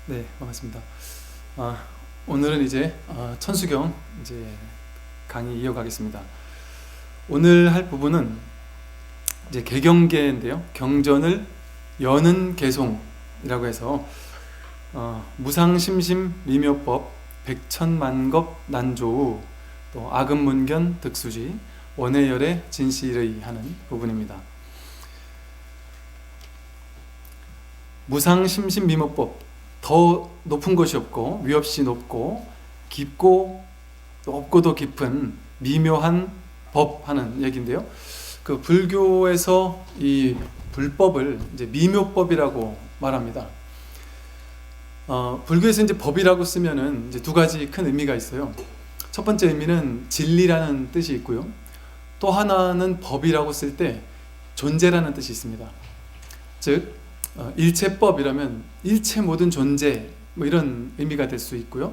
네, 반갑습니다. 오늘은 이제 천수경 이제 강의 이어가겠습니다. 오늘 할 부분은 이제 개경계인데요. 경전을 여는 개송이라고 해서 무상심심 미묘법 백천만겁 난조우 또 아금문견 득수지 원해열의 진실의 하는 부분입니다. 무상심심 미묘법, 더 높은 것이 없고 위 없이 높고 깊고 높고도 깊은 미묘한 법 하는 얘기인데요. 그 불교에서 이 불법을 이제 미묘법이라고 말합니다. 불교에서 이제 법이라고 쓰면은 이제 두 가지 큰 의미가 있어요. 첫 번째 의미는 진리라는 뜻이 있고요. 또 하나는 법이라고 쓸 때 존재라는 뜻이 있습니다. 즉 일체법이라면 일체 모든 존재 뭐 이런 의미가 될 수 있고요.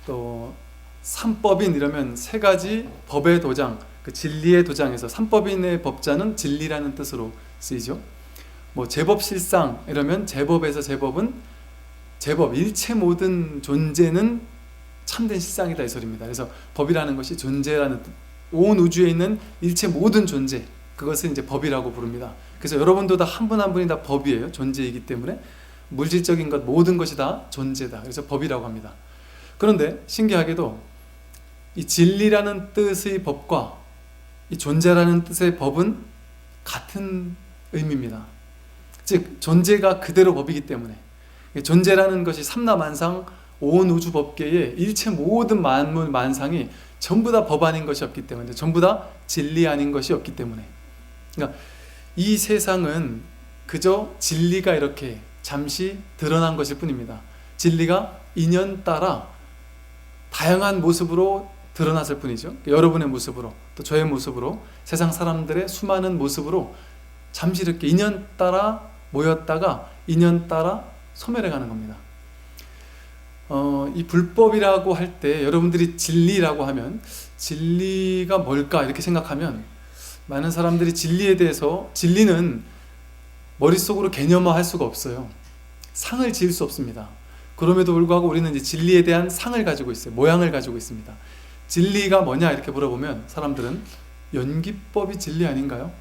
또 삼법인 이러면 세 가지 법의 도장, 그 진리의 도장에서 삼법인의 법자는 진리라는 뜻으로 쓰이죠. 뭐 제법실상 이러면 제법에서 제법은 제법, 일체 모든 존재는 참된 실상이다 이 소리입니다. 그래서 법이라는 것이 존재라는 뜻, 온 우주에 있는 일체 모든 존재, 그것을 이제 법이라고 부릅니다. 그래서 여러분도 다 한 분 한 분이 다 법이에요. 존재이기 때문에 물질적인 것 모든 것이 다 존재다. 그래서 법이라고 합니다. 그런데 신기하게도 이 진리라는 뜻의 법과 이 존재라는 뜻의 법은 같은 의미입니다. 즉 존재가 그대로 법이기 때문에 존재라는 것이 삼라만상 온 우주 법계의 일체 모든 만물 만상이 전부 다 법 아닌 것이 없기 때문에, 전부 다 진리 아닌 것이 없기 때문에, 그러니까 이 세상은 그저 진리가 이렇게 잠시 드러난 것일 뿐입니다. 진리가 인연 따라 다양한 모습으로 드러났을 뿐이죠. 여러분의 모습으로, 또 저의 모습으로, 세상 사람들의 수많은 모습으로 잠시 이렇게 인연 따라 모였다가 인연 따라 소멸해가는 겁니다. 이 불법이라고 할 때 여러분들이 진리라고 하면 진리가 뭘까 이렇게 생각하면 많은 사람들이 진리에 대해서, 진리는 머릿속으로 개념화할 수가 없어요. 상을 지을 수 없습니다. 그럼에도 불구하고 우리는 이제 진리에 대한 상을 가지고 있어요. 모양을 가지고 있습니다. 진리가 뭐냐 이렇게 물어보면 사람들은 연기법이 진리 아닌가요?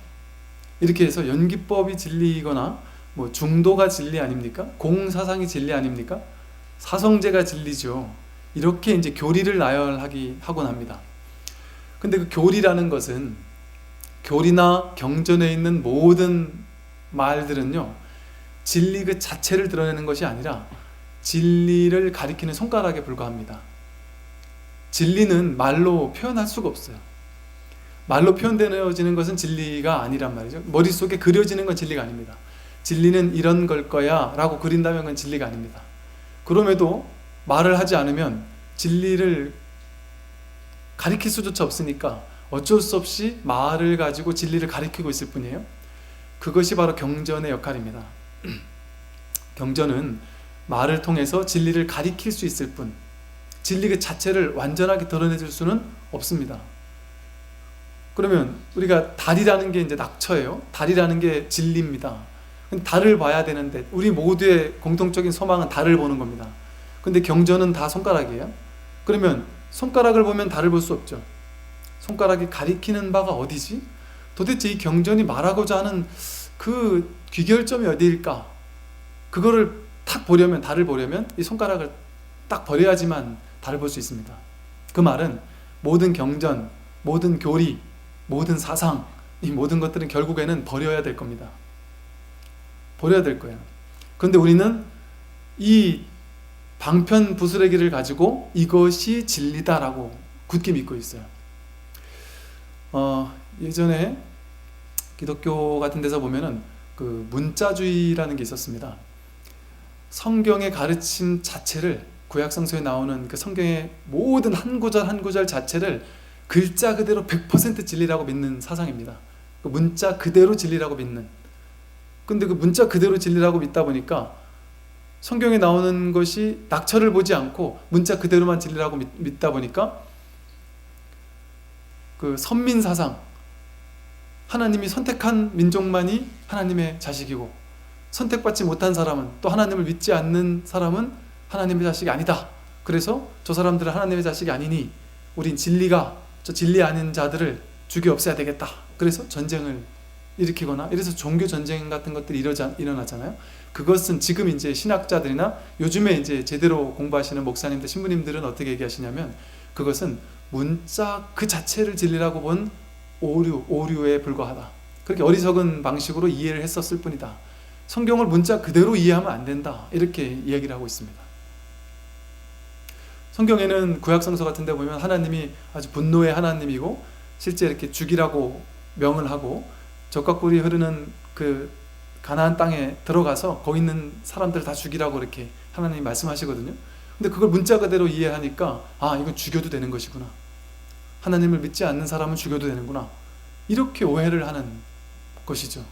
이렇게 해서 연기법이 진리이거나 뭐 중도가 진리 아닙니까? 공사상이 진리 아닙니까? 사성제가 진리죠. 이렇게 이제 교리를 나열하곤 합니다. 근데 그 교리라는 것은, 교리나 경전에 있는 모든 말들은요, 진리 그 자체를 드러내는 것이 아니라 진리를 가리키는 손가락에 불과합니다. 진리는 말로 표현할 수가 없어요. 말로 표현되어지는 것은 진리가 아니란 말이죠. 머릿속에 그려지는 건 진리가 아닙니다. 진리는 이런 걸 거야 라고 그린다면 그건 진리가 아닙니다. 그럼에도 말을 하지 않으면 진리를 가리킬 수조차 없으니까 어쩔 수 없이 말을 가지고 진리를 가리키고 있을 뿐이에요. 그것이 바로 경전의 역할입니다. 경전은 말을 통해서 진리를 가리킬 수 있을 뿐, 진리 그 자체를 완전하게 드러내줄 수는 없습니다. 그러면 우리가 달이라는 게 이제 낙처예요. 달이라는 게 진리입니다. 달을 봐야 되는데 우리 모두의 공통적인 소망은 달을 보는 겁니다. 근데 경전은 다 손가락이에요. 그러면 손가락을 보면 달을 볼 수 없죠. 손가락이 가리키는 바가 어디지? 도대체 이 경전이 말하고자 하는 그 귀결점이 어디일까? 그거를 딱 보려면, 달을 보려면 이 손가락을 딱 버려야지만 달을 볼 수 있습니다. 그 말은 모든 경전, 모든 교리, 모든 사상, 이 모든 것들은 결국에는 버려야 될 겁니다. 버려야 될 거예요. 그런데 우리는 이 방편 부스러기를 가지고 이것이 진리다라고 굳게 믿고 있어요. 예전에 기독교 같은 데서 보면은 그 문자주의라는 게 있었습니다. 성경의 가르침 자체를, 구약성서에 나오는 그 성경의 모든 한 구절 한 구절 자체를 글자 그대로 100% 진리라고 믿는 사상입니다. 그 문자 그대로 진리라고 믿는. 근데 그 문자 그대로 진리라고 믿다 보니까 성경에 나오는 것이 낙처를 보지 않고 문자 그대로만 진리라고 믿다 보니까 그 선민사상, 하나님이 선택한 민족만이 하나님의 자식이고 선택받지 못한 사람은, 또 하나님을 믿지 않는 사람은 하나님의 자식이 아니다. 그래서 저 사람들은 하나님의 자식이 아니니 우린 저 진리 아닌 자들을 죽여 없애야 되겠다. 그래서 전쟁을 일으키거나 이래서 종교 전쟁 같은 것들이 일어나잖아요. 그것은 지금 이제 신학자들이나 요즘에 이제 제대로 공부하시는 목사님들, 신부님들은 어떻게 얘기하시냐면 그것은 문자 그 자체를 진리라고 본 오류에 불과하다. 그렇게 어리석은 방식으로 이해를 했었을 뿐이다. 성경을 문자 그대로 이해하면 안 된다. 이렇게 이야기를 하고 있습니다. 성경에는 구약성서 같은 데 보면 하나님이 아주 분노의 하나님이고 실제 이렇게 죽이라고 명을 하고 젖과 꿀이 흐르는 그 가나안 땅에 들어가서 거기 있는 사람들 다 죽이라고 이렇게 하나님이 말씀하시거든요. 근데 그걸 문자 그대로 이해하니까 이건 죽여도 되는 것이구나. 하나님을 믿지 않는 사람은 죽여도 되는구나. 이렇게 오해를 하는 것이죠.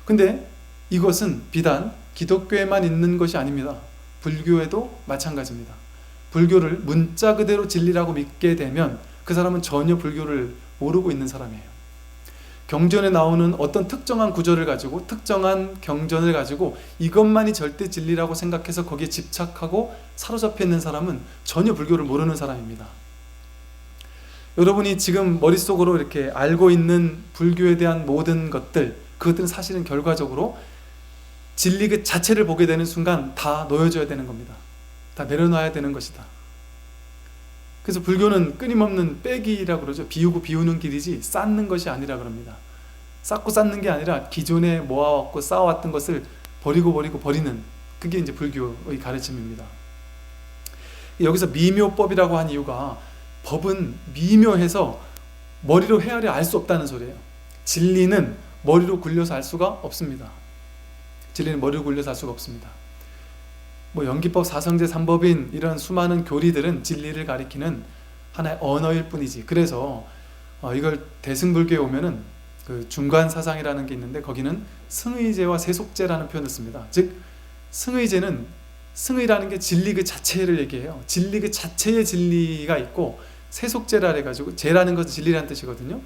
근데 이것은 비단 기독교에만 있는 것이 아닙니다. 불교에도 마찬가지입니다. 불교를 문자 그대로 진리라고 믿게 되면 그 사람은 전혀 불교를 모르고 있는 사람이에요. 경전에 나오는 어떤 특정한 구절을 가지고 특정한 경전을 가지고 이것만이 절대 진리라고 생각해서 거기에 집착하고 사로잡혀 있는 사람은 전혀 불교를 모르는 사람입니다. 여러분이 지금 머릿속으로 이렇게 알고 있는 불교에 대한 모든 그것들은 사실은 결과적으로 진리 그 자체를 보게 되는 순간 다 놓여져야 되는 겁니다. 다 내려놔야 되는 것이다. 그래서 불교는 끊임없는 빼기라고 그러죠. 비우고 비우는 길이지 쌓는 것이 아니라 그럽니다. 쌓고 쌓는 게 아니라 기존에 모아왔고 쌓아왔던 것을 버리는 그게 이제 불교의 가르침입니다. 여기서 미묘법이라고 한 이유가 법은 미묘해서 머리로 헤아려 알 수 없다는 소리예요. 진리는 머리로 굴려서 알 수가 없습니다. 진리는 머리로 굴려서 알 수가 없습니다. 연기법, 사성제, 삼법인 이런 수많은 교리들은 진리를 가리키는 하나의 언어일 뿐이지. 그래서 이걸 대승불교에 오면은 그 중간 사상이라는 게 있는데 거기는 승의제와 세속제라는 표현을 씁니다. 즉 승의라는 게 진리 그 자체를 얘기해요. 진리 그 자체의 진리가 있고 세속제라 해가지고 제라는 것은 진리라는 뜻이거든요.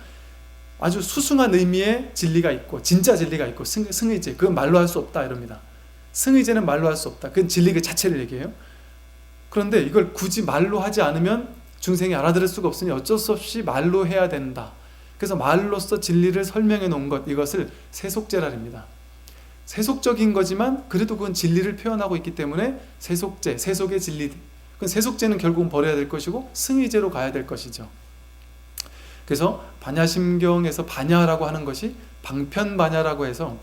아주 수승한 의미의 진리가 있고 진짜 진리가 있고 승의제 그건 말로 할 수 없다 이럽니다. 승의제는 말로 할 수 없다. 그건 진리 그 자체를 얘기해요. 그런데 이걸 굳이 말로 하지 않으면 중생이 알아들을 수가 없으니 어쩔 수 없이 말로 해야 된다. 그래서 말로써 진리를 설명해 놓은 이것을 세속제라 합니다. 세속적인 거지만 그래도 그건 진리를 표현하고 있기 때문에 세속제, 세속의 진리. 그 세속제는 결국은 버려야 될 것이고 승의제로 가야 될 것이죠. 그래서 반야심경에서 반야라고 하는 것이 방편반야라고 해서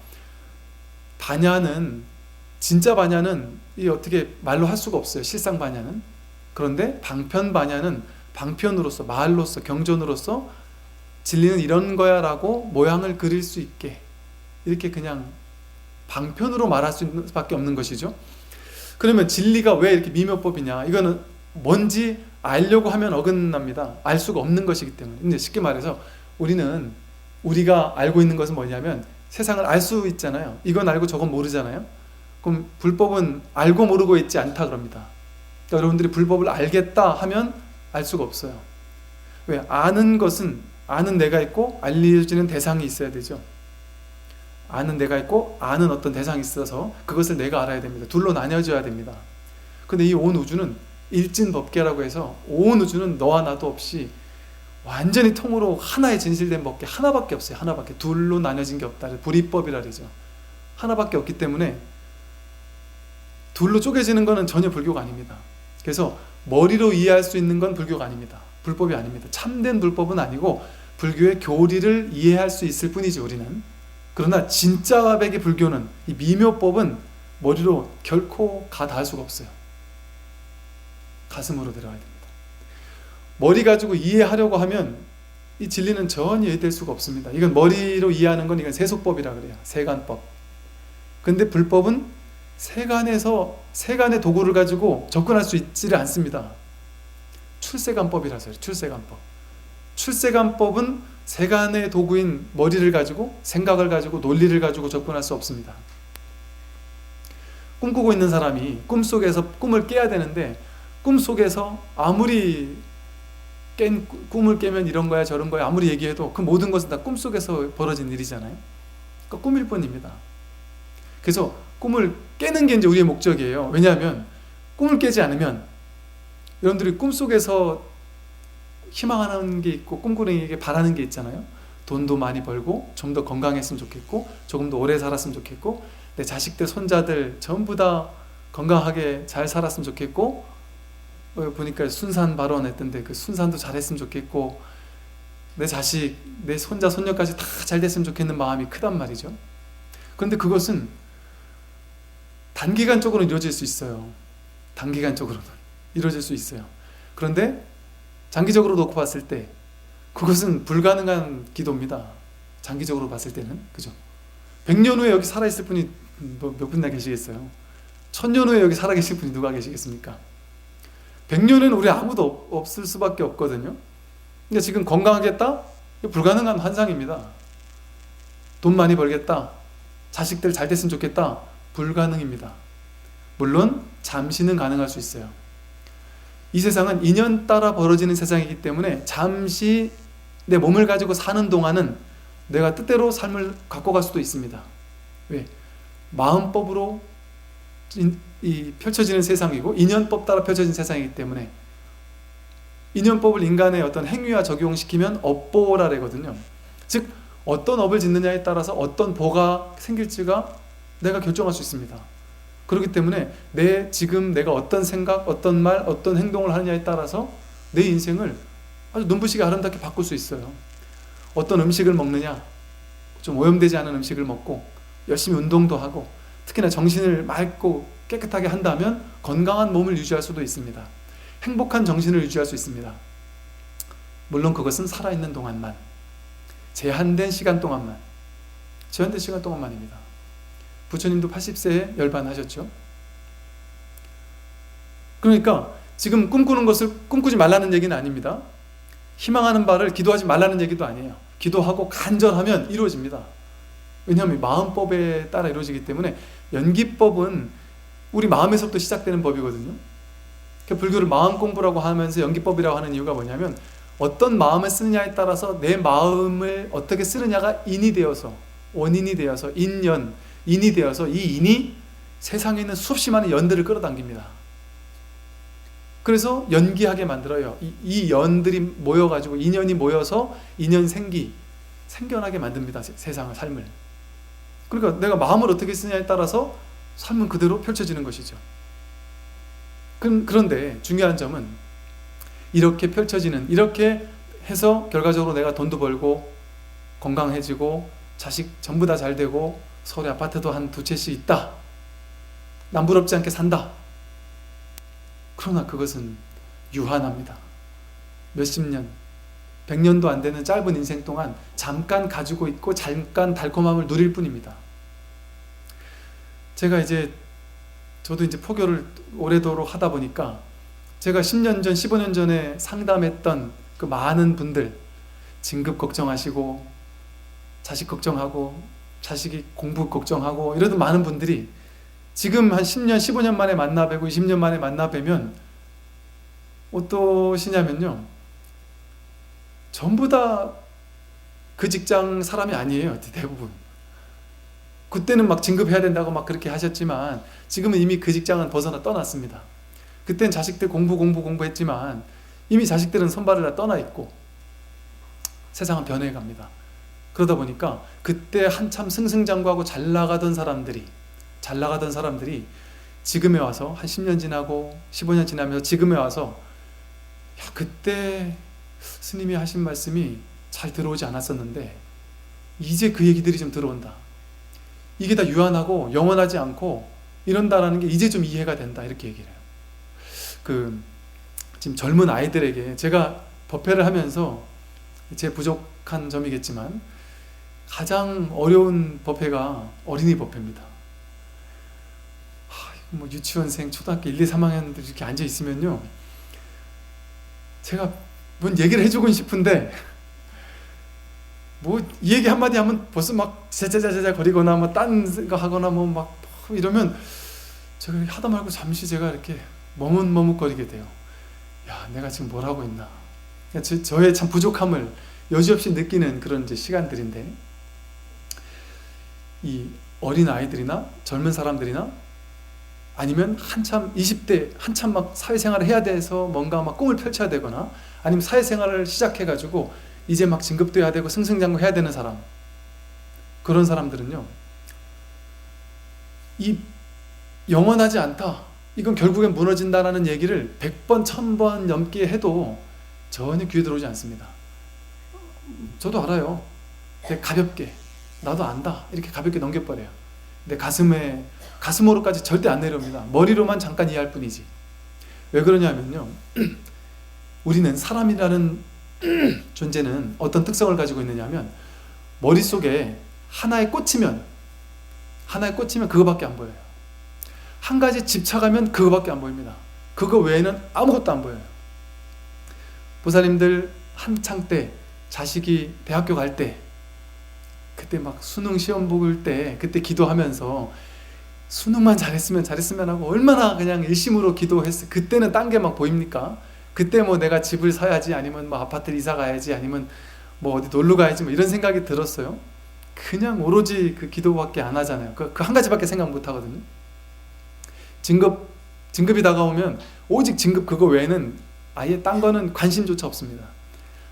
진짜 반야는 이 어떻게 말로 할 수가 없어요. 실상 반야는. 그런데 방편반야는 방편으로서 말로서 경전으로서 진리는 이런 거야 라고 모양을 그릴 수 있게 이렇게 그냥 방편으로 말할 수밖에 없는 것이죠. 그러면 진리가 왜 이렇게 미묘법이냐? 이거는 뭔지 알려고 하면 어긋납니다. 알 수가 없는 것이기 때문에. 근데 쉽게 말해서 우리가 알고 있는 것은 뭐냐면 세상을 알 수 있잖아요. 이건 알고 저건 모르잖아요. 그럼 불법은 알고 모르고 있지 않다 그럽니다. 그러니까 여러분들이 불법을 알겠다 하면 알 수가 없어요. 왜? 아는 것은 아는 내가 있고 알려지는 대상이 있어야 되죠. 아는 내가 있고 아는 어떤 대상이 있어서 그것을 내가 알아야 됩니다. 둘로 나뉘어져야 됩니다. 근데 이 온 우주는 일진법계라고 해서 온 우주는 너와 나도 없이 완전히 통으로 하나의 진실된 법계 하나밖에 없어요. 하나밖에. 둘로 나뉘어진 게 없다. 불이법이라 그러죠. 하나밖에 없기 때문에 둘로 쪼개지는 것은 전혀 불교가 아닙니다. 그래서 머리로 이해할 수 있는 건 불교가 아닙니다. 불법이 아닙니다. 참된 불법은 아니고 불교의 교리를 이해할 수 있을 뿐이지 우리는. 그러나 진짜 백의 불교는 이 미묘법은 머리로 결코 다 할 수가 없어요. 가슴으로 들어가야 됩니다. 머리 가지고 이해하려고 하면 이 진리는 전혀 이해될 수가 없습니다. 이건 머리로 이해하는 건 이건 세속법이라 그래요. 세간법. 근데 불법은 세간의 도구를 가지고 접근할 수 있지를 않습니다. 출세간법이라서 해요. 출세간법. 출세간법은 세간의 도구인 머리를 가지고 생각을 가지고 논리를 가지고 접근할 수 없습니다. 꿈꾸고 있는 사람이 꿈속에서 꿈을 깨야 되는데 꿈속에서 아무리 꿈을 깨면 이런 거야 저런 거야 아무리 얘기해도 그 모든 것은 다 꿈속에서 벌어진 일이잖아요. 그러니까 꿈일 뿐입니다. 그래서 꿈을 깨는 게 이제 우리의 목적이에요. 왜냐하면 꿈을 깨지 않으면 여러분들이 꿈속에서 희망하는 게 있고 꿈꾸는 게 바라는 게 있잖아요. 돈도 많이 벌고 좀 더 건강했으면 좋겠고 조금 더 오래 살았으면 좋겠고 내 자식들 손자들 전부 다 건강하게 잘 살았으면 좋겠고 보니까 순산 발언했던데 그 순산도 잘했으면 좋겠고 내 자식, 내 손자, 손녀까지 다 잘 됐으면 좋겠는 마음이 크단 말이죠. 그런데 그것은 단기간적으로 이루어질 수 있어요. 단기간적으로는 이루어질 수 있어요. 그런데 장기적으로 놓고 봤을 때 그것은 불가능한 기도입니다. 장기적으로 봤을 때는. 그죠? 100년 후에 여기 살아있을 분이 몇 분이나 계시겠어요? 1000년 후에 여기 살아계실 분이 누가 계시겠습니까? 100년은 우리 아무도 없을 수밖에 없거든요. 근데 지금 건강하겠다? 불가능한 환상입니다. 돈 많이 벌겠다? 자식들 잘 됐으면 좋겠다? 불가능입니다. 물론 잠시는 가능할 수 있어요. 이 세상은 인연 따라 벌어지는 세상이기 때문에 잠시 내 몸을 가지고 사는 동안은 내가 뜻대로 삶을 갖고 갈 수도 있습니다. 왜? 마음법으로 펼쳐지는 세상이고 인연법 따라 펼쳐진 세상이기 때문에 인연법을 인간의 어떤 행위와 적용시키면 업보라 그러거든요. 즉 어떤 업을 짓느냐에 따라서 어떤 보가 생길지가 내가 결정할 수 있습니다. 그렇기 때문에 지금 내가 어떤 생각, 어떤 말, 어떤 행동을 하느냐에 따라서 내 인생을 아주 눈부시게 아름답게 바꿀 수 있어요. 어떤 음식을 먹느냐, 좀 오염되지 않은 음식을 먹고 열심히 운동도 하고 특히나 정신을 맑고 깨끗하게 한다면 건강한 몸을 유지할 수도 있습니다. 행복한 정신을 유지할 수 있습니다. 물론 그것은 살아있는 동안만, 제한된 시간 동안만, 제한된 시간 동안만입니다. 부처님도 80세에 열반하셨죠. 그러니까 지금 꿈꾸는 것을 꿈꾸지 말라는 얘기는 아닙니다. 희망하는 바를 기도하지 말라는 얘기도 아니에요. 기도하고 간절하면 이루어집니다. 왜냐하면 마음법에 따라 이루어지기 때문에 연기법은 우리 마음에서부터 시작되는 법이거든요. 그러니까 불교를 마음 공부라고 하면서 연기법이라고 하는 이유가 뭐냐면 어떤 마음을 쓰느냐에 따라서 내 마음을 어떻게 쓰느냐가 인이 되어서 원인이 되어서 인이 되어서 이 인이 세상에 있는 수없이 많은 연들을 끌어당깁니다. 그래서 연기하게 만들어요. 이 연들이 모여가지고 인연이 모여서 인연 생겨나게 만듭니다. 세상을, 삶을. 그러니까 내가 마음을 어떻게 쓰냐에 따라서 삶은 그대로 펼쳐지는 것이죠. 그런데 중요한 점은 이렇게 펼쳐지는, 이렇게 해서 결과적으로 내가 돈도 벌고 건강해지고 자식 전부 다 잘 되고 서울에 아파트도 한 2채씩 있다. 남부럽지 않게 산다. 그러나 그것은 유한합니다. 몇십 년, 100년도 안 되는 짧은 인생 동안 잠깐 가지고 있고 잠깐 달콤함을 누릴 뿐입니다. 저도 이제 포교를 오래도록 하다 보니까 제가 10년 전, 15년 전에 상담했던 그 많은 분들, 진급 걱정하시고 자식 걱정하고 자식이 공부 걱정하고 이러던 많은 분들이 지금 한 10년, 15년 만에 만나 뵈고 20년 만에 만나 뵈면 어떠시냐면요, 전부 다 그 직장 사람이 아니에요. 대부분. 그때는 막 진급해야 된다고 막 그렇게 하셨지만 지금은 이미 그 직장은 떠났습니다. 그때는 자식들 공부했지만 이미 자식들은 선발을 다 떠나 있고 세상은 변해갑니다. 그러다 보니까 그때 한참 승승장구하고 잘 나가던 사람들이 지금에 와서 한 10년 지나고 15년 지나면서 지금에 와서 야, 그때 스님이 하신 말씀이 잘 들어오지 않았었는데 이제 그 얘기들이 좀 들어온다. 이게 다 유한하고 영원하지 않고 이런다라는 게 이제 좀 이해가 된다. 이렇게 얘기를 해요. 지금 젊은 아이들에게 제가 법회를 하면서 제 부족한 점이겠지만 가장 어려운 법회가 어린이 법회입니다. 뭐 유치원생, 초등학교 1, 2, 3학년들 이렇게 앉아 있으면요, 제가 뭔 얘기를 해주고 싶은데 뭐 이 얘기 한마디 하면 벌써 막 제자제자 거리거나 뭐 딴 거 하거나 뭐 막 이러면 제가 하다 말고 잠시 제가 이렇게 머뭇머뭇거리게 돼요. 야, 내가 지금 뭘 하고 있나. 저의 참 부족함을 여지없이 느끼는 그런 이제 시간들인데, 이 어린 아이들이나 젊은 사람들이나 아니면 한참 20대 한참 막 사회생활을 해야 돼서 뭔가 막 꿈을 펼쳐야 되거나, 아니면 사회생활을 시작해가지고 이제 막 진급도 해야 되고 승승장구해야 되는 사람, 그런 사람들은요, 이 영원하지 않다, 이건 결국엔 무너진다라는 얘기를 100번 1000번 넘게 해도 전혀 귀에 들어오지 않습니다. 저도 알아요. 근데 가볍게, 나도 안다 이렇게 가볍게 넘겨버려요. 근데 가슴으로까지 절대 안 내려옵니다. 머리로만 잠깐 이해할 뿐이지. 왜 그러냐면요, 우리는 사람이라는 존재는 어떤 특성을 가지고 있느냐면, 머릿속에 하나에 꽂히면 그거밖에 안 보여요. 한 가지 집착하면 그거밖에 안 보입니다. 그거 외에는 아무것도 안 보여요. 보살님들 한창 때, 자식이 대학교 갈 때, 그때 막 수능 시험 볼 때, 그때 기도하면서 수능만 잘했으면 하고 얼마나 그냥 일심으로 기도했어. 그때는 딴 게 막 보입니까? 그때 뭐 내가 집을 사야지, 아니면 뭐 아파트를 이사 가야지, 아니면 뭐 어디 놀러 가야지, 뭐 이런 생각이 들었어요. 그냥 오로지 그 기도밖에 안 하잖아요. 그 한 가지밖에 생각 못 하거든요. 진급이 다가오면 오직 진급 그거 외에는 아예 딴 거는 관심조차 없습니다.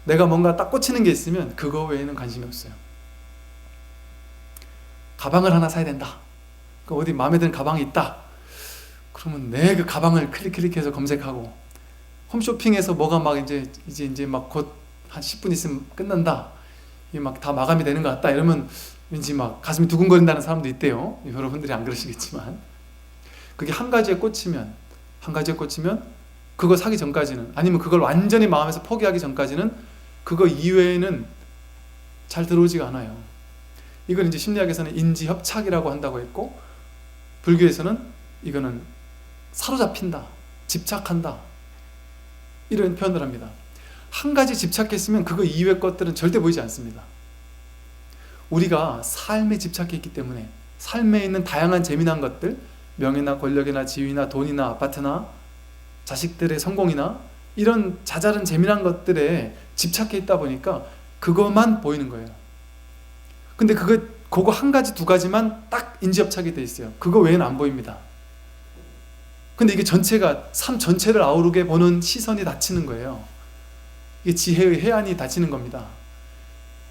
내가 뭔가 딱 꽂히는 게 있으면 그거 외에는 관심이 없어요. 가방을 하나 사야 된다. 어디 마음에 드는 가방이 있다. 그러면 내 그 가방을 클릭해서 검색하고, 홈쇼핑에서 뭐가 막 이제 막 곧 한 10분 있으면 끝난다. 이게 막 다 마감이 되는 것 같다. 이러면 왠지 막 가슴이 두근거린다는 사람도 있대요. 여러분들이 안 그러시겠지만, 그게 한 가지에 꽂히면 그거 사기 전까지는, 아니면 그걸 완전히 마음에서 포기하기 전까지는 그거 이외에는 잘 들어오지가 않아요. 이걸 이제 심리학에서는 인지협착이라고 한다고 했고, 불교에서는 이거는 사로잡힌다, 집착한다, 이런 표현을 합니다. 한 가지 집착했으면 그거 이외의 것들은 절대 보이지 않습니다. 우리가 삶에 집착해 있기 때문에, 삶에 있는 다양한 재미난 것들, 명예나 권력이나 지위나 돈이나 아파트나 자식들의 성공이나 이런 자잘한 재미난 것들에 집착해 있다 보니까 그것만 보이는 거예요. 근데 그거 한 가지 두 가지만 딱 인지협착이 돼 있어요. 그거 외에는 안 보입니다. 근데 이게 전체가, 삶 전체를 아우르게 보는 시선이 닫히는 거예요. 이게 지혜의 해안이 닫히는 겁니다.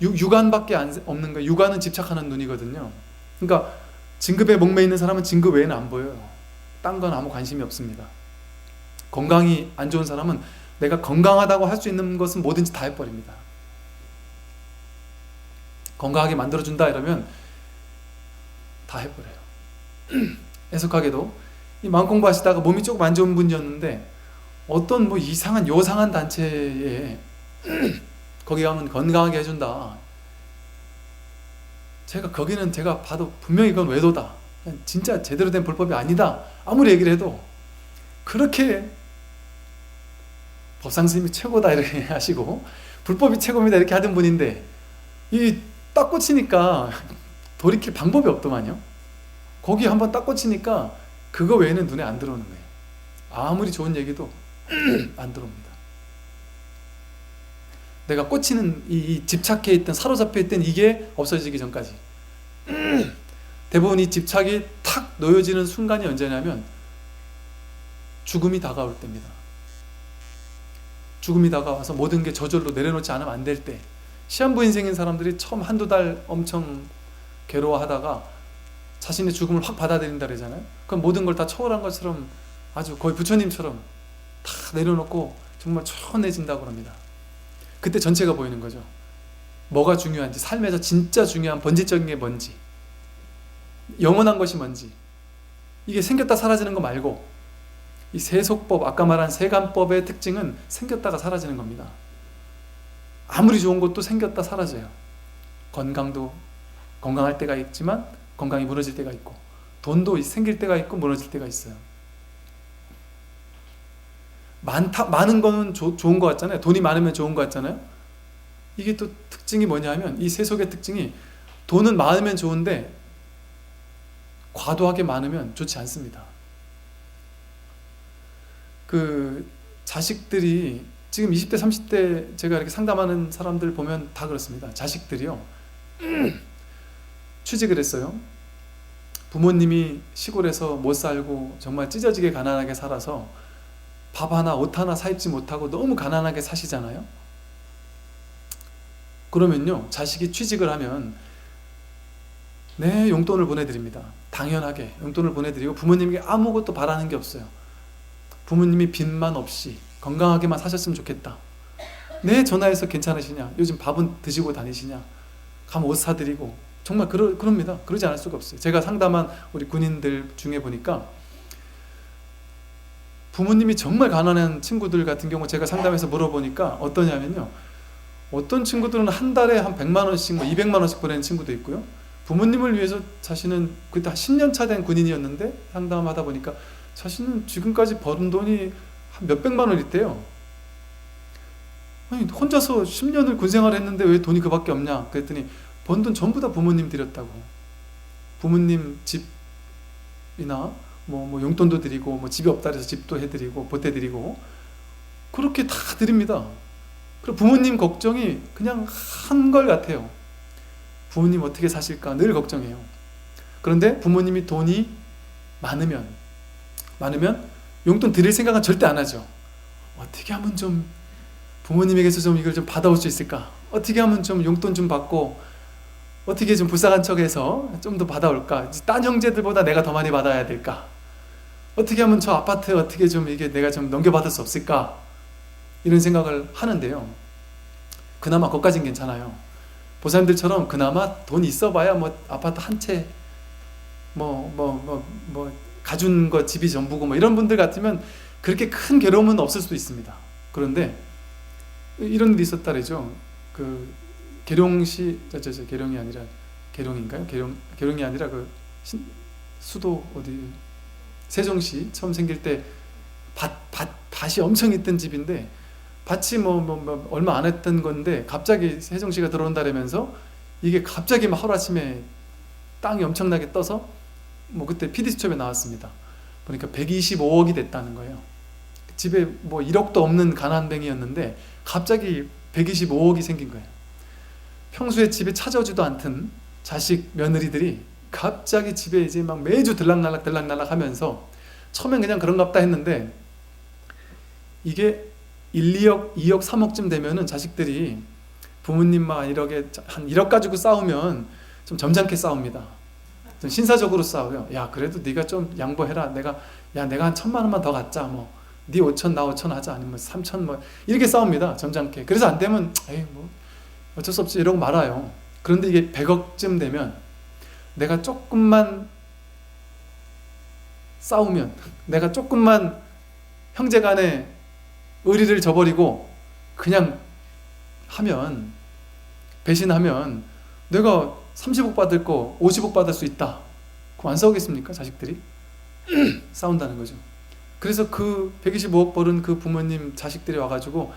육안밖에 없는 거예요. 육안은 집착하는 눈이거든요. 그러니까 진급에 목매 있는 사람은 진급 외에는 안 보여요. 딴 건 아무 관심이 없습니다. 건강이 안 좋은 사람은 내가 건강하다고 할 수 있는 것은 뭐든지 다 해버립니다. 건강하게 만들어준다 이러면 다 해버려요. 애석하게도 이 마음 공부하시다가 몸이 조금 안 좋은 분이었는데, 어떤 뭐 이상한 요상한 단체에 거기 가면 건강하게 해준다. 거기는 제가 봐도 분명히 그건 외도다, 진짜 제대로 된 불법이 아니다, 아무리 얘기를 해도 그렇게 법상 스님이 최고다 이렇게 하시고 불법이 최고입니다 이렇게 하던 분인데, 이 딱 꽂히니까 돌이킬 방법이 없더만요. 거기 한번 딱 꽂히니까 그거 외에는 눈에 안 들어오는 거예요. 아무리 좋은 얘기도 안 들어옵니다. 내가 꽂히는, 이 집착해 있던, 사로잡혀 있던 이게 없어지기 전까지. 대부분 이 집착이 탁 놓여지는 순간이 언제냐면 죽음이 다가올 때입니다. 죽음이 다가와서 모든 게 저절로 내려놓지 않으면 안 될 때, 시한부 인생인 사람들이 처음 한두 달 엄청 괴로워하다가 자신의 죽음을 확 받아들인다 그러잖아요. 그럼 모든 걸 다 초월한 것처럼, 아주 거의 부처님처럼 다 내려놓고 정말 초원해진다고 합니다. 그때 전체가 보이는 거죠. 뭐가 중요한지, 삶에서 진짜 중요한 본질적인 게 뭔지, 영원한 것이 뭔지, 이게 생겼다 사라지는 거 말고, 이 세속법, 아까 말한 세간법의 특징은 생겼다가 사라지는 겁니다. 아무리 좋은 것도 생겼다 사라져요. 건강도 건강할 때가 있지만 건강이 무너질 때가 있고, 돈도 생길 때가 있고 무너질 때가 있어요. 많은 거는 좋은 것 같잖아요. 돈이 많으면 좋은 것 같잖아요. 이게 또 특징이 뭐냐면, 이 세속의 특징이, 돈은 많으면 좋은데 과도하게 많으면 좋지 않습니다. 그 자식들이 지금 20대 30대 제가 이렇게 상담하는 사람들 보면 다 그렇습니다. 자식들이요 취직을 했어요. 부모님이 시골에서 못 살고 정말 찢어지게 가난하게 살아서 밥 하나 옷 하나 사입지 못하고 너무 가난하게 사시잖아요. 그러면요, 자식이 취직을 하면 네, 용돈을 보내드립니다. 당연하게 용돈을 보내드리고 부모님에게 아무것도 바라는 게 없어요. 부모님이 빚만 없이 건강하게만 사셨으면 좋겠다. 네, 전화해서 괜찮으시냐? 요즘 밥은 드시고 다니시냐? 가면 옷 사드리고. 정말 그럽니다. 그러지 않을 수가 없어요. 제가 상담한 우리 군인들 중에 보니까 부모님이 정말 가난한 친구들 같은 경우 제가 상담해서 물어보니까 어떠냐면요, 어떤 친구들은 한 달에 한 100만 원씩, 200만 원씩 보내는 친구도 있고요. 부모님을 위해서 자신은 그때 한 10년 차 된 군인이었는데 상담하다 보니까 자신은 지금까지 버는 돈이 한 몇백만 원 있대요. 아니, 혼자서 10년을 군생활을 했는데 왜 돈이 그밖에 없냐? 그랬더니 번 돈 전부 다 부모님 드렸다고. 부모님 집이나 뭐 용돈도 드리고, 뭐 집이 없다 그래서 집도 해드리고 보태드리고 그렇게 다 드립니다. 그리고 부모님 걱정이 그냥 한걸 같아요. 부모님 어떻게 사실까 늘 걱정해요. 그런데 부모님이 돈이 많으면 용돈 드릴 생각은 절대 안 하죠. 어떻게 하면 좀 부모님에게서 좀 이걸 좀 받아올 수 있을까? 어떻게 하면 좀 용돈 좀 받고 어떻게 좀 불쌍한 척해서 좀 더 받아올까? 딴 형제들보다 내가 더 많이 받아야 될까? 어떻게 하면 저 아파트 어떻게 좀 이게 내가 좀 넘겨받을 수 없을까? 이런 생각을 하는데요. 그나마 그것까진 괜찮아요. 보살님들처럼 그나마 돈 있어봐야 뭐 아파트 한 채 가준 거 집이 전부고 뭐 이런 분들 같으면 그렇게 큰 괴로움은 없을 수도 있습니다. 그런데 이런 일이 있었다 그러죠. 그 계룡시 계룡이 아니라 계룡인가요? 계룡이 아니라 그 수도 어디 세종시 처음 생길 때 밭이 엄청 있던 집인데 밭이 얼마 안 했던 건데 갑자기 세종시가 들어온다면서 이게 갑자기 막 하루아침에 땅이 엄청나게 떠서 뭐 그때 PD수첩에 나왔습니다. 보니까 125억이 됐다는 거예요. 집에 뭐 1억도 없는 가난뱅이였는데 갑자기 125억이 생긴 거예요. 평소에 집에 찾아오지도 않던 자식 며느리들이 갑자기 집에 이제 막 매주 들락날락 하면서 처음엔 그냥 그런갑다 했는데 이게 1, 2억, 2억, 3억쯤 되면은 자식들이 부모님만 한 1억 가지고 싸우면 좀 점잖게 싸웁니다. 좀 신사적으로 싸워요. 야, 그래도 네가 좀 양보해라. 내가 한 1,000만 원만 더 갖자. 뭐 네 5천 나 5천 하자. 아니면 3천 뭐 이렇게 싸웁니다. 점잖게. 그래서 안 되면 에이 뭐 어쩔 수 없지 이러고 말아요. 그런데 이게 100억쯤 되면 내가 조금만 싸우면, 내가 조금만 형제간에 의리를 저버리고 그냥 하면, 배신하면 내가 30억 받을 거 50억 받을 수 있다. 그럼 안 싸우겠습니까? 자식들이 싸운다는 거죠. 그래서 그 125억 벌은 그 부모님 자식들이 와가지고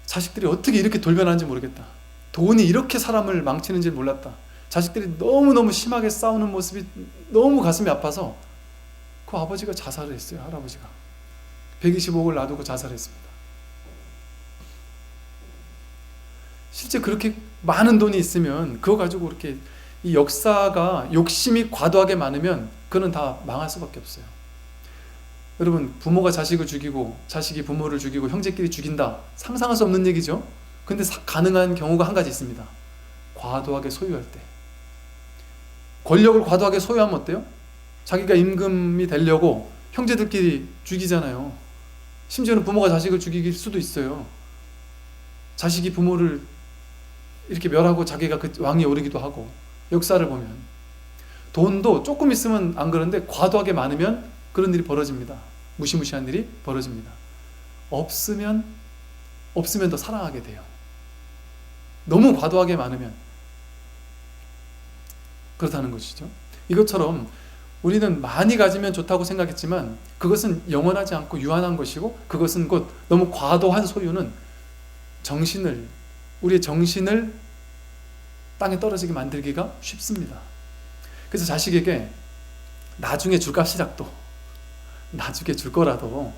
자식들이 어떻게 이렇게 돌변하는지 모르겠다. 돈이 이렇게 사람을 망치는지 몰랐다. 자식들이 너무너무 심하게 싸우는 모습이 너무 가슴이 아파서 그 아버지가 자살을 했어요. 할아버지가 125억을 놔두고 자살했습니다. 실제 그렇게 많은 돈이 있으면 그거 가지고 이렇게 이 역사가 욕심이 과도하게 많으면 그는 다 망할 수밖에 없어요. 여러분, 부모가 자식을 죽이고 자식이 부모를 죽이고 형제끼리 죽인다. 상상할 수 없는 얘기죠. 근데 가능한 경우가 한 가지 있습니다. 과도하게 소유할 때. 권력을 과도하게 소유하면 어때요? 자기가 임금이 되려고 형제들끼리 죽이잖아요. 심지어는 부모가 자식을 죽일 수도 있어요. 자식이 부모를 이렇게 멸하고 자기가 그 왕위에 오르기도 하고. 역사를 보면 돈도 조금 있으면 안 그런데 과도하게 많으면 그런 일이 벌어집니다. 무시무시한 일이 벌어집니다. 없으면 더 사랑하게 돼요. 너무 과도하게 많으면 그렇다는 것이죠. 이것처럼 우리는 많이 가지면 좋다고 생각했지만 그것은 영원하지 않고 유한한 것이고, 그것은 곧 너무 과도한 소유는 우리의 정신을 땅에 떨어지게 만들기가 쉽습니다. 그래서 자식에게 나중에 줄 값이라도, 나중에 줄 거라도,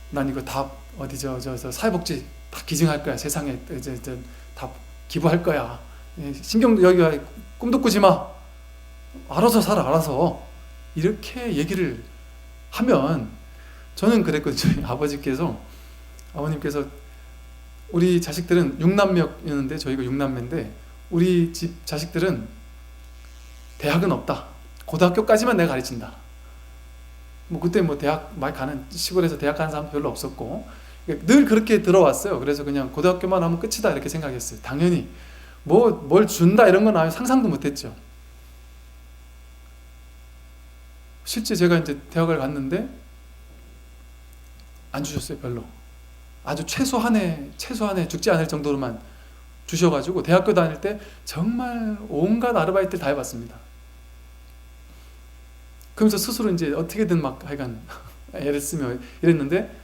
난 이거 다 어디 사회복지 다 기증할 거야. 세상에 이제 다 기부할 거야. 신경 여기 꿈도 꾸지 마. 알아서 살아, 알아서. 이렇게 얘기를 하면, 저는 그랬거든요. 저희 아버님께서 우리 자식들은 6남매였는데, 저희가 6남매인데 우리 집 자식들은 대학은 없다. 고등학교까지만 내가 가르친다. 뭐 그때 뭐 대학 막 가는, 시골에서 대학 가는 사람 별로 없었고 늘 그렇게 들어왔어요. 그래서 그냥 고등학교만 하면 끝이다 이렇게 생각했어요. 당연히 뭘 준다 이런 건 아예 상상도 못했죠. 실제 제가 이제 대학을 갔는데 안 주셨어요. 별로. 아주 최소한의 죽지 않을 정도로만 주셔가지고 대학교 다닐 때 정말 온갖 아르바이트를 다 해봤습니다. 그러면서 스스로 이제 어떻게든 막 하여간 애를 쓰며 이랬는데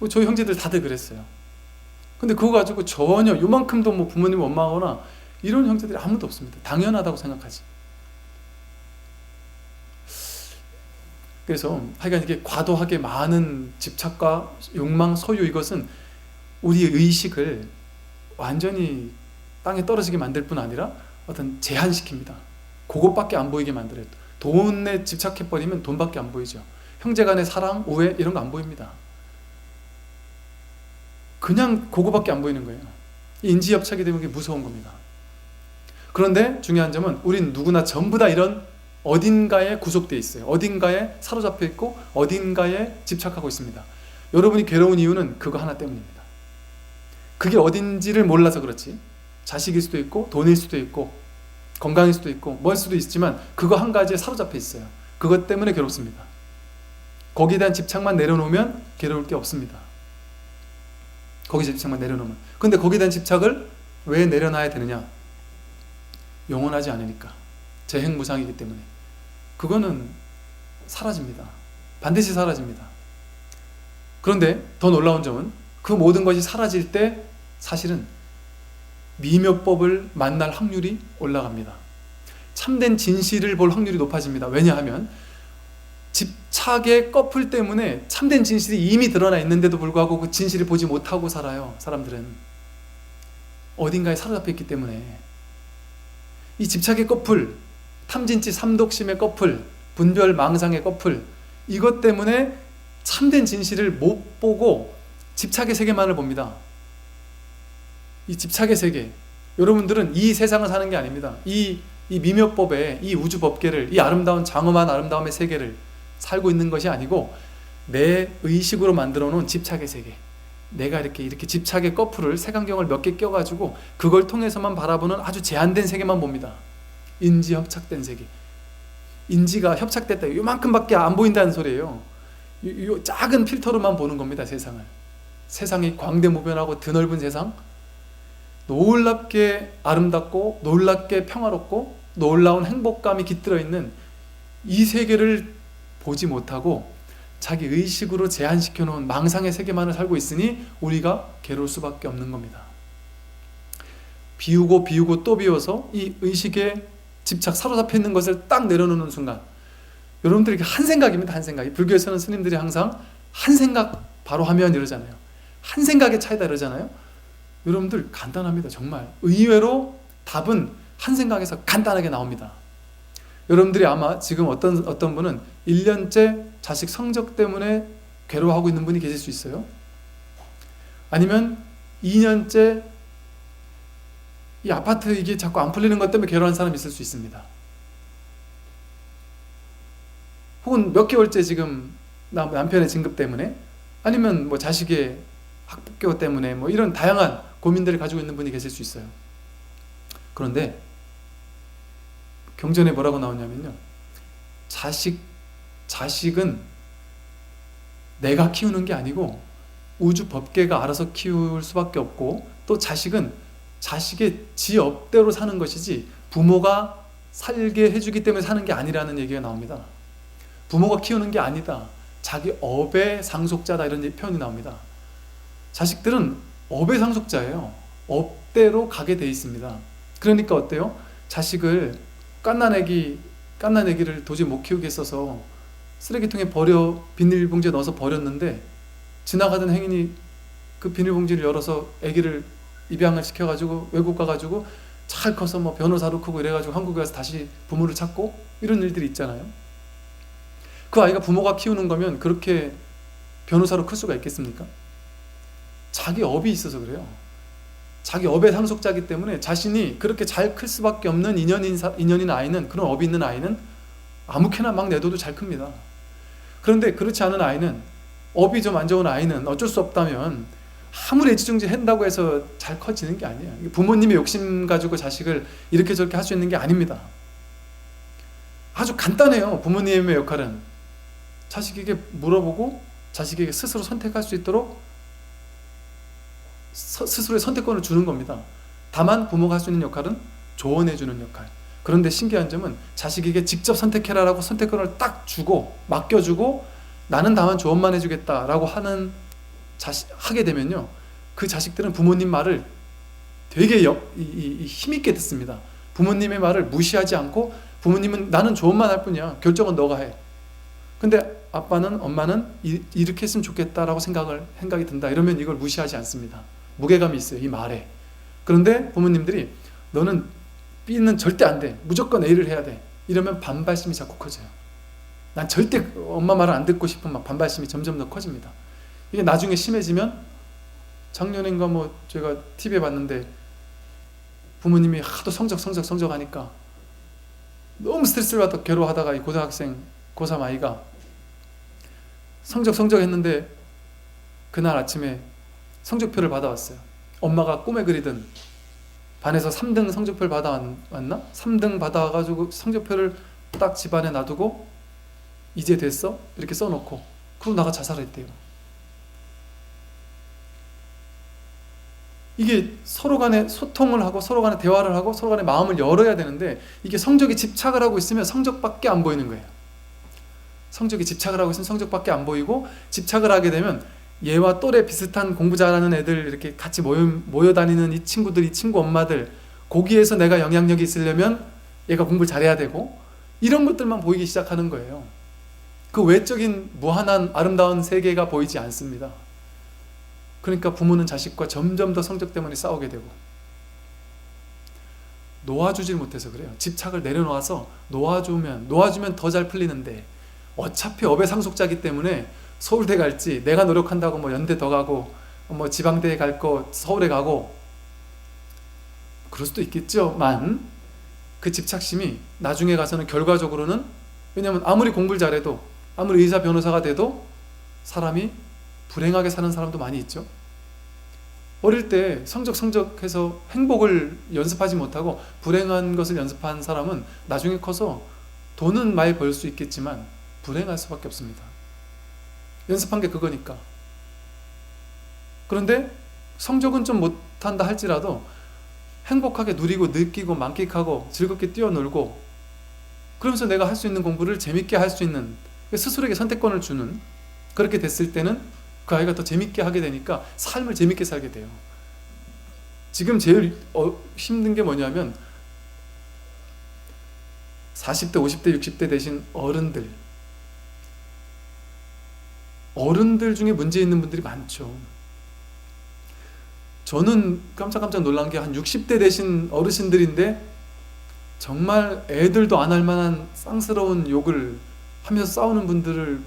저희 형제들 다들 그랬어요. 근데 그거 가지고 전혀 요만큼도 뭐 부모님 원망하거나 이런 형제들이 아무도 없습니다. 당연하다고 생각하지. 그래서 하여간 이게 과도하게 많은 집착과 욕망, 소유, 이것은 우리의 의식을 완전히 땅에 떨어지게 만들 뿐 아니라 어떤 제한시킵니다. 그것밖에 안 보이게 만들어요. 돈에 집착해버리면 돈밖에 안 보이죠. 형제 간의 사랑, 우애 이런 거 안 보입니다. 그냥 그거밖에 안 보이는 거예요. 인지협착이 되면 그게 무서운 겁니다. 그런데 중요한 점은 우린 누구나 전부 다 이런 어딘가에 구속되어 있어요. 어딘가에 사로잡혀 있고 어딘가에 집착하고 있습니다. 여러분이 괴로운 이유는 그거 하나 때문입니다. 그게 어딘지를 몰라서 그렇지. 자식일 수도 있고 돈일 수도 있고 건강일 수도 있고 뭘 수도 있지만 그거 한 가지에 사로잡혀 있어요. 그것 때문에 괴롭습니다. 거기에 대한 집착만 내려놓으면 괴로울 게 없습니다. 거기에 집착만 내려놓으면. 근데 거기에 대한 집착을 왜 내려놔야 되느냐? 영원하지 않으니까. 재행무상이기 때문에. 그거는 사라집니다. 반드시 사라집니다. 그런데 더 놀라운 점은 그 모든 것이 사라질 때 사실은 미묘법을 만날 확률이 올라갑니다. 참된 진실을 볼 확률이 높아집니다. 왜냐하면 집착의 꺼풀 때문에 참된 진실이 이미 드러나 있는데도 불구하고 그 진실을 보지 못하고 살아요. 사람들은 어딘가에 사로잡혀 있기 때문에. 이 집착의 꺼풀, 탐진치 삼독심의 꺼풀, 분별 망상의 꺼풀, 이것 때문에 참된 진실을 못 보고 집착의 세계만을 봅니다. 이 집착의 세계, 여러분들은 이 세상을 사는 게 아닙니다. 이 미묘법의, 이 우주법계를, 이 아름다운 장엄한 아름다움의 세계를 살고 있는 것이 아니고 내 의식으로 만들어 놓은 집착의 세계, 내가 이렇게 집착의 꺼풀을, 색안경을 몇 개 껴가지고 그걸 통해서만 바라보는 아주 제한된 세계만 봅니다. 인지 협착된 세계. 인지가 협착됐다, 요만큼밖에 안 보인다는 소리예요. 요 작은 필터로만 보는 겁니다. 세상을. 세상이 광대무변하고 드넓은 세상, 놀랍게 아름답고 놀랍게 평화롭고 놀라운 행복감이 깃들어 있는 이 세계를 보지 못하고 자기 의식으로 제한시켜 놓은 망상의 세계만을 살고 있으니 우리가 괴로울 수밖에 없는 겁니다. 비우고 또 비워서 이 의식에 집착, 사로잡혀 있는 것을 딱 내려놓는 순간, 여러분들이 한 생각입니다. 한 생각. 불교에서는 스님들이 항상 한 생각 바로 하면 이러잖아요. 한 생각의 차이다 이러잖아요. 여러분들 간단합니다. 정말 의외로 답은 한 생각에서 간단하게 나옵니다. 여러분들이 아마 지금 어떤 분은 1년째 자식 성적 때문에 괴로워하고 있는 분이 계실 수 있어요. 아니면 2년째 이 아파트 이게 자꾸 안 풀리는 것 때문에 괴로워하는 사람이 있을 수 있습니다. 혹은 몇 개월째 지금 남편의 진급 때문에, 아니면 뭐 자식의 학교 때문에 뭐 이런 다양한 고민들을 가지고 있는 분이 계실 수 있어요. 그런데 경전에 뭐라고 나오냐면요, 자식은 내가 키우는 게 아니고 우주 법계가 알아서 키울 수밖에 없고, 또 자식은 자식의 지 업대로 사는 것이지 부모가 살게 해주기 때문에 사는 게 아니라는 얘기가 나옵니다. 부모가 키우는 게 아니다, 자기 업의 상속자다, 이런 표현이 나옵니다. 자식들은 업의 상속자예요. 업대로 가게 돼 있습니다. 그러니까 어때요? 자식을 갓난애기를 도저히 못 키우겠어서 쓰레기통에 비닐봉지에 넣어서 버렸는데, 지나가던 행인이 그 비닐봉지를 열어서 애기를 입양을 시켜가지고 외국 가가지고 잘 커서 뭐 변호사로 크고 이래가지고 한국에 와서 다시 부모를 찾고 이런 일들이 있잖아요. 그 아이가 부모가 키우는 거면 그렇게 변호사로 클 수가 있겠습니까? 자기 업이 있어서 그래요. 자기 업의 상속자이기 때문에 자신이 그렇게 잘 클 수밖에 없는 인연인 아이는, 그런 업이 있는 아이는 아무렇게나 막 내둬도 잘 큽니다. 그런데 그렇지 않은 아이는, 업이 좀 안 좋은 아이는 어쩔 수 없다면 아무리 애지중지 한다고 해서 잘 커지는 게 아니에요. 부모님의 욕심 가지고 자식을 이렇게 저렇게 할 수 있는 게 아닙니다. 아주 간단해요. 부모님의 역할은 자식에게 물어보고 자식에게 스스로 선택할 수 있도록 스스로의 선택권을 주는 겁니다. 다만 부모가 할 수 있는 역할은 조언해 주는 역할. 그런데 신기한 점은 자식에게 직접 선택해라라고 선택권을 딱 주고 맡겨주고 나는 다만 조언만 해주겠다라고 하게 되면요, 그 자식들은 부모님 말을 되게 힘있게 듣습니다. 부모님의 말을 무시하지 않고, 부모님은 나는 조언만 할 뿐이야, 결정은 너가 해. 근데 아빠는, 엄마는 이렇게 했으면 좋겠다라고 생각이 든다 이러면 이걸 무시하지 않습니다. 무게감이 있어요, 이 말에. 그런데 부모님들이 너는 B는 절대 안 돼, 무조건 A를 해야 돼, 이러면 반발심이 자꾸 커져요. 난 절대 엄마 말을 안 듣고 싶은 막 반발심이 점점 더 커집니다. 이게 나중에 심해지면, 작년인가 뭐 제가 TV에 봤는데 부모님이 하도 성적 하니까 너무 스트레스를 받아 괴로워하다가 이 고등학생 고3 아이가 성적 했는데 그날 아침에 성적표를 받아왔어요. 엄마가 꿈에 그리던 반에서 3등 성적표를 받아왔나? 3등 받아와가지고 성적표를 딱 집안에 놔두고 이제 됐어? 이렇게 써놓고 그러고 나가 자살했대요. 이게 서로 간에 소통을 하고 서로 간에 대화를 하고 서로 간에 마음을 열어야 되는데, 이게 성적에 집착을 하고 있으면 성적밖에 안 보이는 거예요. 성적에 집착을 하고 있으면 성적밖에 안 보이고, 집착을 하게 되면 얘와 또래 비슷한 공부 잘하는 애들 이렇게 같이 모여 다니는 이 친구들, 이 친구 엄마들, 거기에서 내가 영향력이 있으려면 얘가 공부를 잘해야 되고, 이런 것들만 보이기 시작하는 거예요. 그 외적인 무한한 아름다운 세계가 보이지 않습니다. 그러니까 부모는 자식과 점점 더 성적 때문에 싸우게 되고, 놓아주질 못해서 그래요. 집착을 내려놓아서 놓아주면 더 잘 풀리는데, 어차피 업의 상속자이기 때문에 서울대 갈지, 내가 노력한다고 뭐 연대 더 가고 뭐 지방대에 갈 거 서울에 가고 그럴 수도 있겠죠만, 그 집착심이 나중에 가서는 결과적으로는, 왜냐하면 아무리 공부를 잘해도, 아무리 의사 변호사가 돼도 사람이 불행하게 사는 사람도 많이 있죠. 어릴 때 성적해서 행복을 연습하지 못하고 불행한 것을 연습한 사람은 나중에 커서 돈은 많이 벌 수 있겠지만 불행할 수밖에 없습니다. 연습한 게 그거니까. 그런데 성적은 좀 못한다 할지라도 행복하게 누리고 느끼고 만끽하고 즐겁게 뛰어놀고, 그러면서 내가 할 수 있는 공부를 재밌게 할 수 있는, 스스로에게 선택권을 주는, 그렇게 됐을 때는 그 아이가 더 재밌게 하게 되니까 삶을 재밌게 살게 돼요. 지금 제일 힘든 게 뭐냐면 40대, 50대, 60대 되신 어른들 중에 문제 있는 분들이 많죠. 저는 깜짝 놀란 게 한 60대 되신 어르신들인데 정말 애들도 안 할 만한 쌍스러운 욕을 하면서 싸우는 분들을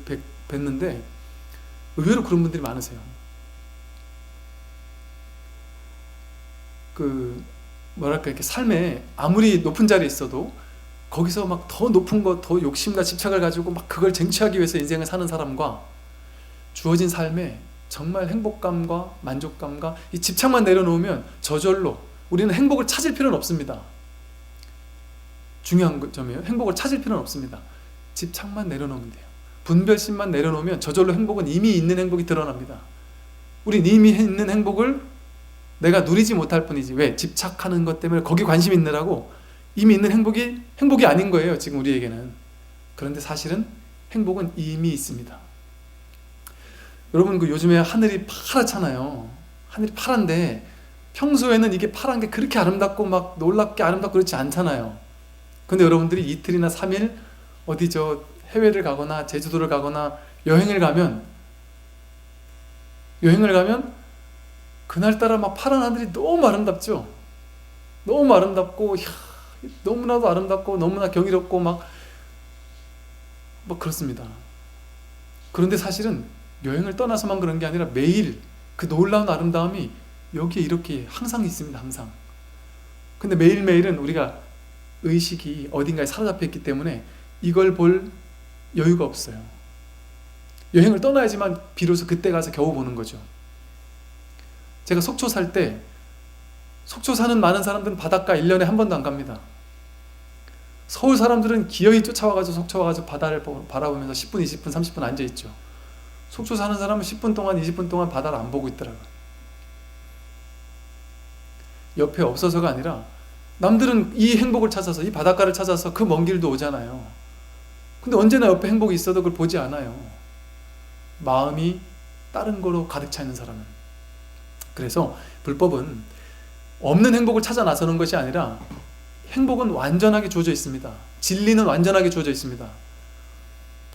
뵀는데 의외로 그런 분들이 많으세요. 이렇게 삶에 아무리 높은 자리에 있어도 거기서 막 더 높은 거, 더 욕심과 집착을 가지고 막 그걸 쟁취하기 위해서 인생을 사는 사람과, 주어진 삶에 정말 행복감과 만족감과 이 집착만 내려놓으면 저절로 우리는 행복을 찾을 필요는 없습니다. 중요한 점이에요. 행복을 찾을 필요는 없습니다. 집착만 내려놓으면 돼요. 분별심만 내려놓으면 저절로 행복은 이미 있는 행복이 드러납니다. 우린 이미 있는 행복을 내가 누리지 못할 뿐이지, 왜? 집착하는 것 때문에 거기 관심 있느라고 이미 있는 행복이 아닌 거예요, 지금 우리에게는. 그런데 사실은 행복은 이미 있습니다. 여러분, 요즘에 하늘이 파랗잖아요. 하늘이 파란데 평소에는 이게 파란 게 그렇게 아름답고 막 놀랍게 아름답고 그렇지 않잖아요. 근데 여러분들이 이틀이나 3일 어디 해외를 가거나 제주도를 가거나 여행을 가면 그날따라 막 파란 하늘이 너무 아름답죠. 너무 아름답고 너무나도 아름답고 너무나 경이롭고 막 그렇습니다. 그런데 사실은 여행을 떠나서만 그런 게 아니라 매일 그 놀라운 아름다움이 여기에 이렇게 항상 있습니다. 항상. 근데 매일매일은 우리가 의식이 어딘가에 사로잡혀 있기 때문에 이걸 볼 여유가 없어요. 여행을 떠나야지만 비로소 그때 가서 겨우 보는 거죠. 제가 속초 살 때, 속초 사는 많은 사람들은 바닷가 1년에 한 번도 안 갑니다. 서울 사람들은 기어이 쫓아와가지고 속초 와가지고 바다를 바라보면서 10분, 20분, 30분 앉아있죠. 속초 사는 사람은 10분 동안, 20분 동안 바다를 안 보고 있더라고요. 옆에 없어서가 아니라 남들은 이 행복을 찾아서, 이 바닷가를 찾아서 그 먼 길도 오잖아요. 근데 언제나 옆에 행복이 있어도 그걸 보지 않아요. 마음이 다른 거로 가득 차 있는 사람은. 그래서 불법은 없는 행복을 찾아 나서는 것이 아니라 행복은 완전하게 주어져 있습니다. 진리는 완전하게 주어져 있습니다.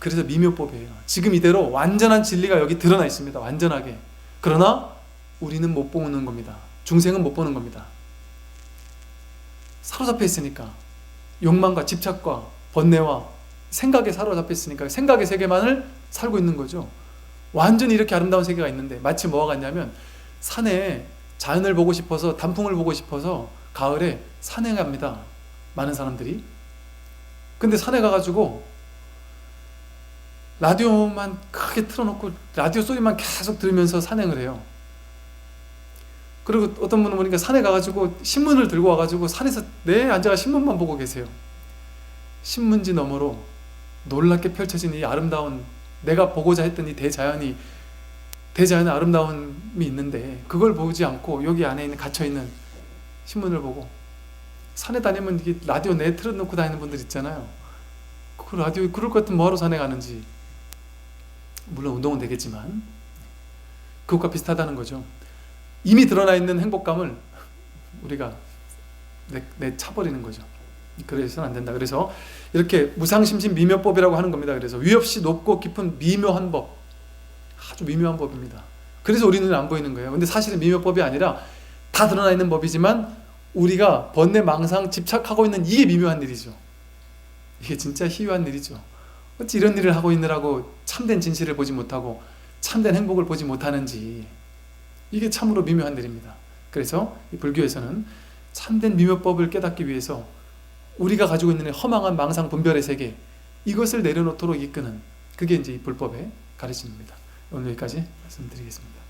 그래서 미묘법이에요. 지금 이대로 완전한 진리가 여기 드러나 있습니다. 완전하게. 그러나 우리는 못 보는 겁니다. 중생은 못 보는 겁니다. 사로잡혀 있으니까. 욕망과 집착과 번뇌와 생각에 사로잡혀 있으니까 생각의 세계만을 살고 있는 거죠. 완전히 이렇게 아름다운 세계가 있는데 마치 뭐와 같냐면 산에 자연을 보고 싶어서, 단풍을 보고 싶어서 가을에 산에 갑니다. 많은 사람들이. 근데 산에 가가지고 라디오만 크게 틀어놓고 라디오 소리만 계속 들으면서 산행을 해요. 그리고 어떤 분은 보니까 산에 가가지고 신문을 들고 와가지고 산에서 앉아가 신문만 보고 계세요. 신문지 너머로 놀랍게 펼쳐진 이 아름다운, 내가 보고자 했던 이 대자연의 아름다움이 있는데 그걸 보지 않고 여기 안에 있는 갇혀있는 신문을 보고, 산에 다니면 이게 라디오 내 틀어놓고 다니는 분들 있잖아요. 그 라디오 그럴 것 같으면 뭐하러 산에 가는지. 물론 운동은 되겠지만 그것과 비슷하다는 거죠. 이미 드러나 있는 행복감을 우리가 내차버리는 거죠. 그래서는 안 된다. 그래서 이렇게 무상심신 미묘법이라고 하는 겁니다. 그래서 위없이 높고 깊은 미묘한 법, 아주 미묘한 법입니다. 그래서 우리 눈에 안 보이는 거예요. 근데 사실은 미묘법이 아니라 다 드러나 있는 법이지만 우리가 번뇌, 망상, 집착하고 있는 이게 미묘한 일이죠. 이게 진짜 희유한 일이죠. 어찌 이런 일을 하고 있느라고 참된 진실을 보지 못하고 참된 행복을 보지 못하는지, 이게 참으로 미묘한 일입니다. 그래서 이 불교에서는 참된 미묘법을 깨닫기 위해서 우리가 가지고 있는 허망한 망상 분별의 세계, 이것을 내려놓도록 이끄는, 그게 이제 이 불법의 가르침입니다. 오늘 여기까지 말씀드리겠습니다.